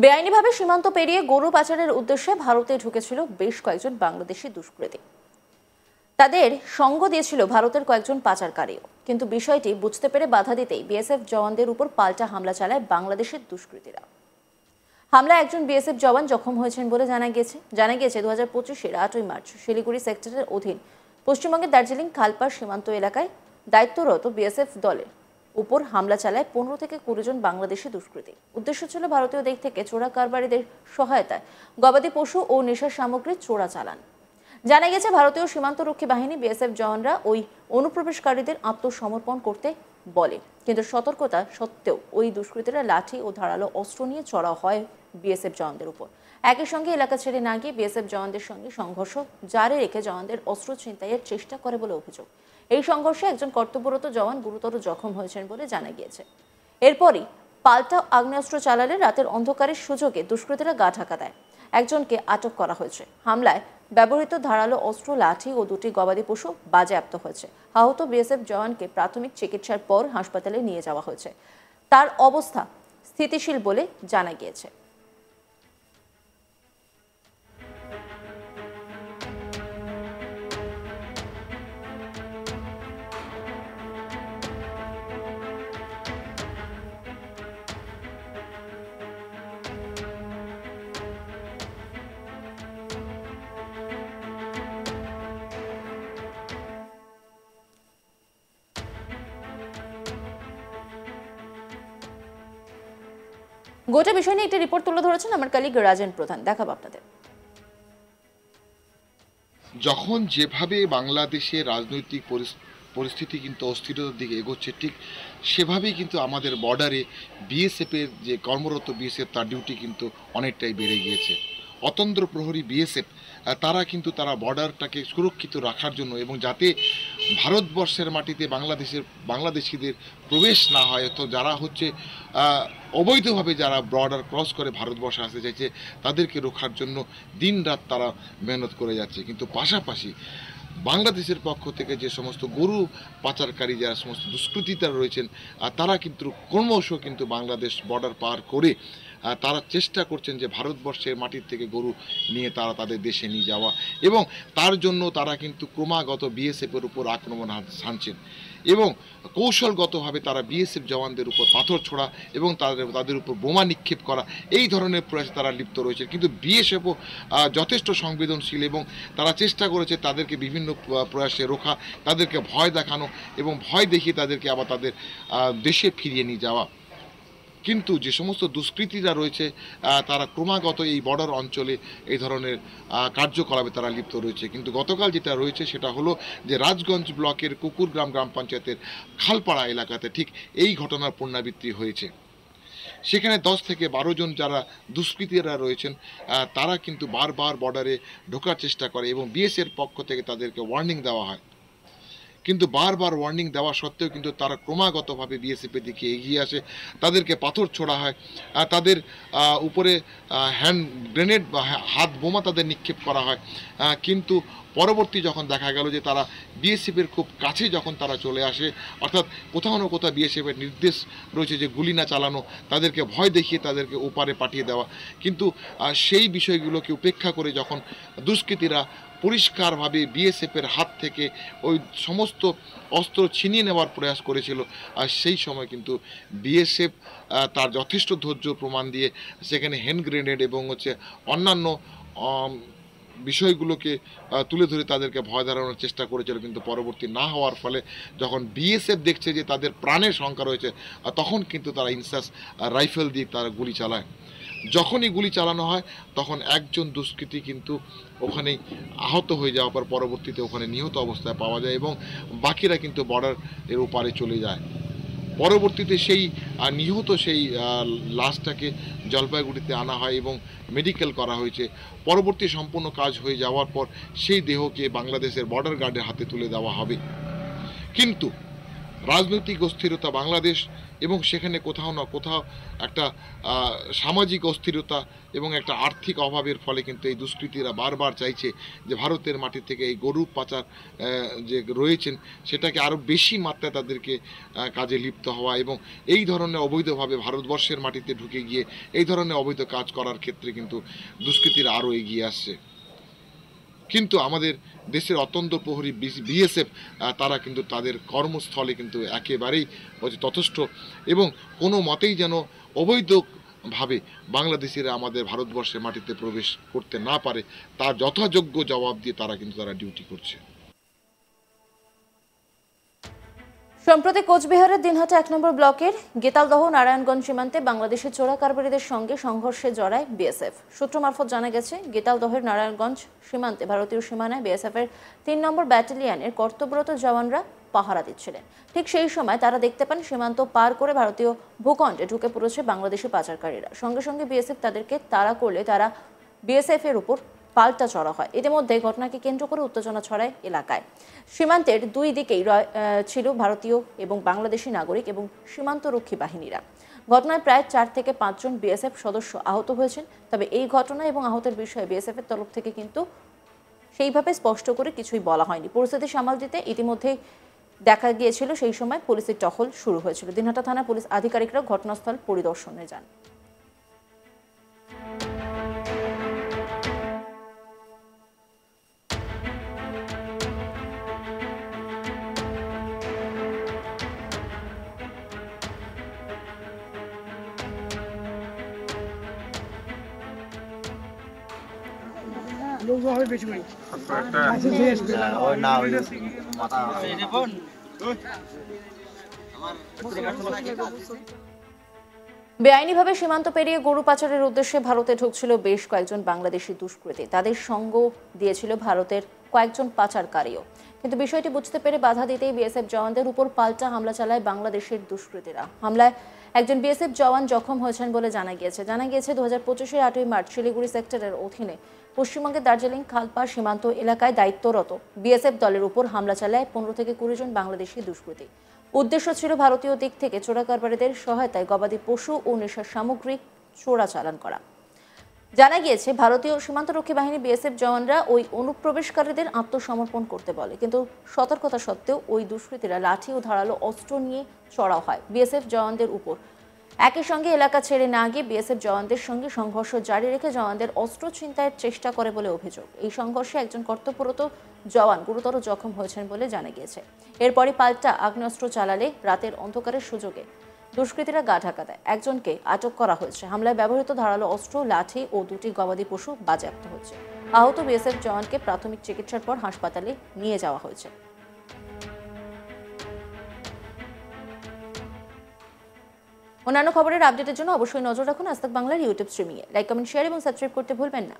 বেআইনিভাবে সীমান্ত পেরিয়ে গরু পাচারের উদ্দেশ্যে ভারতে ঢুকেছিল বেশ কয়েকজন বাংলাদেশি দুষ্কৃতী। তাদের সঙ্গ দিয়েছিল ভারতের কয়েকজন পাচারকারীও। কিন্তু বিষয়টি বুঝতে পেরে বাধা দিতেই বিএসএফ জওয়ানদের উপর পাল্টা হামলা চালায় বাংলাদেশের দুষ্কৃতীরা। হামলায় একজন বিএসএফ জওয়ান জখম হয়েছেন বলে জানা গিয়েছে। 2025-এর 8ই মার্চ শিলিগুড়ি সেক্টরের অধীন পশ্চিমবঙ্গের দার্জিলিং খালপাড় সীমান্ত এলাকায় দায়িত্বরত বিএসএফ দলের উপর হামলা চালায় 15 থেকে 20 জন বাংলাদেশি দুষ্কৃতী। উদ্দেশ্য ছিল ভারতীয় দিক থেকে চোরা কারবারিদের সহায়তায় গবাদি পশু ও নেশার সামগ্রী চোরা চালান। জানা গেছে ভারতীয় সীমান্তরক্ষী বাহিনী বিএসএফ জওয়ানরা ওই অনুপ্রবেশকারীদের আত্মসমর্পণ করতে বলে, কিন্তু সতর্কতা সত্ত্বেও ওই দুষ্কৃতীরা লাঠি ও ধারালো অস্ত্র নিয়ে চড়াও হয় বিএসএফ জওয়ানদের উপর। একই সঙ্গে এলাকা ছেড়ে না গিয়ে বিএসএফ জওয়ানদের সঙ্গে সংঘর্ষ জারি রেখে জওয়ানদের অস্ত্র ছিনতাইয়ের চেষ্টা করে বলে অভিযোগ। এই সংঘর্ষে একজন কর্তব্যরত জওয়ান গুরুতর জখম হয়েছেন বলে জানা গিয়েছে। এরপরই পাল্টা আগ্নেয়াস্ত্র চালালে রাতের অন্ধকারের সুযোগে দুষ্কৃতীরা গা ঢাকা দেয়। একজনকে আটক করা হয়েছে। হামলায় ব্যবহৃত ধারালো অস্ত্র, লাঠি ও 2টি গবাদি পশু বাজেয়াপ্ত হয়েছে। আহত বিএসএফ জওয়ানকে প্রাথমিক চিকিৎসার পর হাসপাতালে নিয়ে যাওয়া হয়েছে। তার অবস্থা স্থিতিশীল বলে জানা গিয়েছে। গোটা বিষয় নিয়ে একটি রিপোর্ট তুলে ধরেছেন আমার কলিগ রাজেন প্রধান। দেখাবো আপনাদের। যখন যেভাবে বাংলাদেশের রাজনৈতিক পরিস্থিতি কিন্তু অস্থিরতার দিকে এগোচ্ছে, ঠিক সেভাবেই কিন্তু আমাদের বর্ডারে বিএসএফের যে কর্মরত বিএসএফ তার ডিউটি কিন্তু অনেকটাই বেড়ে গিয়েছে। অতন্দ্র প্রহরী বিএসএফ তারা বর্ডারটাকে সুরক্ষিত রাখার জন্য এবং যাতে ভারতবর্ষের মাটিতে বাংলাদেশিদের প্রবেশ না হয়, তো যারা অবৈধভাবে যারা বর্ডার ক্রস করে ভারতবর্ষে আসতে চাইছে তাদেরকে রক্ষার জন্য দিন রাত তারা মেহনত করে যাচ্ছে। কিন্তু পাশাপাশি বাংলাদেশের পক্ষ থেকে যে সমস্ত গরু পাচারকারী যারা সমস্ত দুষ্কৃতীরা রয়েছেন, তারা কিন্তু ক্রমশ কিন্তু বাংলাদেশ বর্ডার পার করে তারা চেষ্টা করছেন যে ভারতবর্ষের মাটির থেকে গরু নিয়ে তারা তাদের দেশে নিয়ে যাওয়া, এবং তার জন্য তারা কিন্তু ক্রমাগত বিএসএফের উপর আক্রমণ হানছেন এবং কৌশলগতভাবে তারা বিএসএফ জওয়ানদের উপর পাথর ছোড়া এবং তাদের উপর বোমা নিক্ষেপ করা, এই ধরনের প্রয়াসে তারা লিপ্ত রয়েছে। কিন্তু বিএসএফও যথেষ্ট সংবেদনশীল এবং তারা চেষ্টা করেছে তাদেরকে বিভিন্ন প্রয়াসে রোখা, তাদেরকে ভয় দেখানো এবং ভয় দেখিয়ে তাদেরকে আবার তাদের দেশে ফিরিয়ে নিয়ে যাওয়া। কিন্তু যে সমস্ত দুষ্কৃতীরা রয়েছে তারা ক্রমাগত এই বর্ডার অঞ্চলে এই ধরনের কার্যকলাপে তারা লিপ্ত রয়েছে। কিন্তু গতকাল যেটা রয়েছে সেটা হলো যে রাজগঞ্জ ব্লকের কুকুরগ্রাম গ্রাম পঞ্চায়েতের খালপাড়া এলাকাতে ঠিক এই ঘটনার পুনরাবৃত্তি হয়েছে। সেখানে 10 থেকে 12 জন যারা দুষ্কৃতীরা রয়েছেন তারা কিন্তু বারবার বর্ডারে ঢোকার চেষ্টা করে এবং বিএসএফের পক্ষ থেকে তাদেরকে ওয়ার্নিং দেওয়া হয়। কিন্তু বারবার ওয়ার্নিং দেওয়া সত্ত্বেও কিন্তু তারা ক্রমাগতভাবে বিএসএফের দিকে এগিয়ে আসে, তাদেরকে পাথর ছোড়া হয়, তাদের উপরে হ্যান্ড গ্রেনেড বা হাত বোমা তাদের নিক্ষেপ করা হয়। কিন্তু পরবর্তী যখন দেখা গেল যে তারা বিএসএফের খুব কাছে যখন তারা চলে আসে, অর্থাৎ কোথাও না কোথাও বিএসএফের নির্দেশ রয়েছে যে গুলি না চালানো, তাদেরকে ভয় দেখিয়ে তাদেরকে ওপারে পাঠিয়ে দেওয়া, কিন্তু সেই বিষয়গুলোকে উপেক্ষা করে যখন দুষ্কৃতীরা পরিষ্কারভাবে বিএসএফের হাত থেকে ওই সমস্ত অস্ত্র ছিনিয়ে নেওয়ার প্রয়াস করেছিল, আর সেই সময় কিন্তু বিএসএফ তার যথেষ্ট ধৈর্য প্রমাণ দিয়ে সেখানে হ্যান্ড গ্রেনেড এবং অন্যান্য বিষয়গুলোকে তুলে ধরে তাদেরকে ভয় দাঁড়ানোর চেষ্টা করেছিল। কিন্তু পরবর্তী না হওয়ার ফলে যখন বিএসএফ দেখছে যে তাদের প্রাণের সংখ্যা রয়েছে, তখন কিন্তু তারা ইনসাস রাইফেল দিয়ে তারা গুলি চালায়। যখনই গুলি চালানো হয় তখন একজন দুষ্কৃতী কিন্তু ওখানেই আহত হয়ে যাওয়ার পর পরবর্তীতে ওখানে নিহত অবস্থায় পাওয়া যায় এবং বাকিরা কিন্তু বর্ডারের ওপারে চলে যায়। পরবর্তীতে সেই নিহত সেই লাশটাকে জলপাইগুড়িতে আনা হয় এবং মেডিকেল করা হয়েছে। পরবর্তী সম্পূর্ণ কাজ হয়ে যাওয়ার পর সেই দেহকে বাংলাদেশের বর্ডার গার্ডের হাতে তুলে দেওয়া হবে। কিন্তু রাজনৈতিক অস্থিরতা বাংলাদেশ এবং সেখানে কোথাও না কোথাও একটা সামাজিক অস্থিরতা এবং একটা আর্থিক অভাবের ফলে কিন্তু এই দুষ্কৃতীরা বারবার চাইছে যে ভারতের মাটি থেকে এই গরু পাচার যে রয়েছেন সেটাকে আরও বেশি মাত্রায় তাদেরকে কাজে লিপ্ত হওয়া এবং এই ধরনের অবৈধভাবে ভারতবর্ষের মাটিতে ঢুকে গিয়ে এই ধরনের অবৈধ কাজ করার ক্ষেত্রে কিন্তু দুষ্কৃতীরা আরও এগিয়ে আসছে। কিন্তু আমাদের দেশের অত্যন্ত প্রহরী বিএসএফ তারা কিন্তু তাদের কর্মস্থলে কিন্তু একেবারেই তথস্থ এবং কোনো মতেই যেন অবৈধভাবে বাংলাদেশিরা আমাদের ভারতবর্ষের মাটিতে প্রবেশ করতে না পারে তার যথাযোগ্য জবাব দিয়ে তারা ডিউটি করছে। সম্প্রতি কোচবিহারের দিনহাটা 1 নম্বর ব্লকের গেতালদহ নারায়ণগঞ্জ সীমান্তে বাংলাদেশের চোরা কারবারিদের সঙ্গে সংঘর্ষে জড়ায় বিএসএফ। সূত্র মারফত জানা গেছে, গেতালদহের নারায়ণগঞ্জ সীমান্তে ভারতীয় সীমানায় বিএসএফের 3 নম্বর ব্যাটালিয়নের কর্তব্যরত জওয়ানরা পাহারা দিচ্ছিলেন। ঠিক সেই সময় তারা দেখতে পান সীমান্ত পার করে ভারতীয় ভূখণ্ডে ঢুকে পড়েছে বাংলাদেশি পাচারকারীরা। সঙ্গে সঙ্গে বিএসএফ তাদেরকে তাড়া করলে তারা বিএসএফ এর উপর পাল্টা চড়া হয়। ইতিমধ্যে ঘটনাকে কেন্দ্র করে উত্তেজনা ছড়ায় এলাকায়। সীমান্তের দুই দিকেই ছিল ভারতীয় এবং বাংলাদেশি নাগরিক এবং সীমান্তরক্ষী বাহিনীরা। ঘটনায় প্রায় 4 থেকে 5 জন বিএসএফ সদস্য আহত হয়েছেন। তবে এই ঘটনা এবং আহতের বিষয়ে বিএসএফ এর তরফ থেকে কিন্তু সেইভাবে স্পষ্ট করে কিছুই বলা হয়নি। পরিস্থিতি সামাল দিতে ইতিমধ্যে দেখা গিয়েছিল সেই সময় পুলিশের টহল শুরু হয়েছিল। দিনহাটা থানা পুলিশ আধিকারিকরা ঘটনাস্থল পরিদর্শনে যান। বেআইনিভাবে সীমান্ত পেরিয়ে গরু পাচারের উদ্দেশ্যে ভারতে ঢুকছিল বেশ কয়েকজন বাংলাদেশি দুষ্কৃতী। তাদের সঙ্গ দিয়েছিল ভারতের কয়েকজন পাচারকারীও। কিন্তু বিষয়টি বুঝতে পেরে বাধা দিতেই বিএসএফ জওয়ানদের উপর পাল্টা হামলা চালায় বাংলাদেশের দুষ্কৃতীরা। হামলায় একজন বিএসএফ জওয়ান জখম হয়েছেন বলে জানা গিয়েছে। 2025-এর 8ই মার্চ শিলিগুড়ি সেক্টরের অধীনে পশ্চিমবঙ্গের দার্জিলিং খালপাড় সীমান্ত এলাকায় দায়িত্বরত বিএসএফ দলের উপর হামলা চালায় 15 থেকে 20 জন বাংলাদেশি দুষ্কৃতী। উদ্দেশ্য ছিল ভারতীয় দিক থেকে চোরা কারবারিদের সহায়তায় গবাদি পশু ও নেশার সামগ্রী চোরাচালান করা। জানা গিয়েছে, ভারতীয় সীমান্তরক্ষী বাহিনী বিএসএফ জওয়ানরা ওই অনুপ্রবেশকারীদের আত্মসমর্পণ করতে বলে, কিন্তু সতর্কতা সত্ত্বেও ওই দুষ্কৃতীরা লাঠি ও ধারালো অস্ত্র নিয়ে চড়াও হয় বিএসএফ জওয়ানদের উপর। একই সঙ্গে এলাকা ছেড়ে না গিয়ে বিএসএফ জওয়ানদের সঙ্গে সংঘর্ষ জারি রেখে জওয়ানদের অস্ত্র ছিনতাইয়ের চেষ্টা করে বলে অভিযোগ। এই সংঘর্ষে একজন কর্তব্যরত জওয়ান গুরুতর জখম হয়েছেন বলে জানা গিয়েছে। এরপরই পাল্টা আগ্নেয়াস্ত্র চালালে রাতের অন্ধকারের সুযোগে দুষ্কৃতীরা গা ঢাকা দেয়। একজনকে আটক করা হয়েছে। হামলায় ব্যবহৃত ধারালো অস্ত্র, লাঠি ও 2টি গবাদি পশু বাজেয়াপ্ত হয়েছে। আহত বিএসএফ জওয়ানকে প্রাথমিক চিকিৎসার পর হাসপাতালে নিয়ে যাওয়া হয়েছে। অন্যান্য খবরের আপডেটের জন্য অবশ্যই নজর রাখুন আজ তাক বাংলার ইউটিউব স্ট্রিমিংয়ে। লাইক, কমেন্ট, শেয়ার এবং সাবস্ক্রাইব করতে ভুলবেন না।